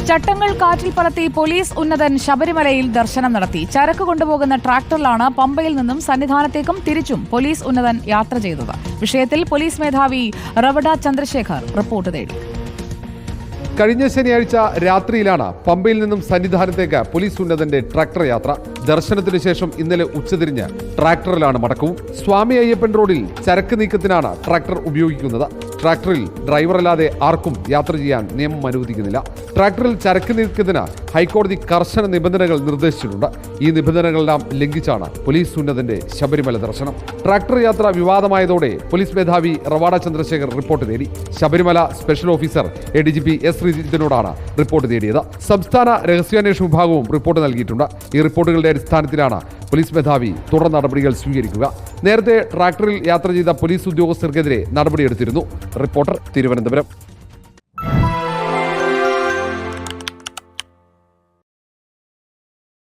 ചട്ടങ്ങൾ കാറ്റിൽ പറത്തി പോലീസ് ഉന്നതൻ ശബരിമലയിൽ ദർശനം നടത്തി. ചരക്ക് കൊണ്ടുപോകുന്ന ട്രാക്ടറിലാണ് പമ്പയിൽ നിന്നും സന്നിധാനത്തേക്കും തിരിച്ചും പോലീസ് ഉന്നതൻ യാത്ര ചെയ്തത്. വിഷയത്തിൽ പോലീസ് മേധാവി റവട ചന്ദ്രശേഖർ റിപ്പോർട്ട് തേടി. കഴിഞ്ഞ ശനിയാഴ്ച രാത്രിയിലാണ് പമ്പയിൽ നിന്നും സന്നിധാനത്തേക്ക് പോലീസ് ഉന്നതന്റെ ട്രാക്ടർ യാത്ര. ദർശനത്തിനു ശേഷം ഇന്നലെ ഉച്ചതിരിഞ്ഞ് ട്രാക്ടറിലാണ് മടക്കവും. സ്വാമി അയ്യപ്പൻ റോഡിൽ ചരക്ക് നീക്കത്തിനാണ് ട്രാക്ടർ ഉപയോഗിക്കുന്നത്. ട്രാക്ടറിൽ ഡ്രൈവറല്ലാതെ ആർക്കും യാത്ര ചെയ്യാൻ നിയമം അനുവദിക്കുന്നില്ല. ട്രാക്ടറിൽ ചരക്ക് നീക്കത്തിന് ഹൈക്കോടതി കർശന നിബന്ധനകൾ നിർദ്ദേശിച്ചിട്ടുണ്ട്. ഈ നിബന്ധനകളെല്ലാം ലംഘിച്ചാണ് പോലീസ് ഉന്നതന്റെ ശബരിമല ദർശനം. ട്രാക്ടർ യാത്ര വിവാദമായതോടെ പോലീസ് മേധാവി റവാഡ ചന്ദ്രശേഖർ റിപ്പോർട്ട് തേടി. Sabarimala special officer ADGP S ശ്രീജിത്തിനോടാണ് റിപ്പോർട്ട് തേടിയത്. സംസ്ഥാന രഹസ്യാന്വേഷണ വിഭാഗവും റിപ്പോർട്ട് നൽകിയിട്ടുണ്ട്. ഈ റിപ്പോർട്ടുകളുടെ അടിസ്ഥാനത്തിലാണ് പോലീസ് മേധാവി തുടർ നടപടികൾ സ്വീകരിക്കുക. നേരത്തെ ട്രാക്ടറിൽ യാത്ര ചെയ്ത പോലീസ് ഉദ്യോഗസ്ഥർക്കെതിരെ നടപടിയെടുത്തിരുന്നു. റിപ്പോർട്ടർ, തിരുവനന്തപുരം.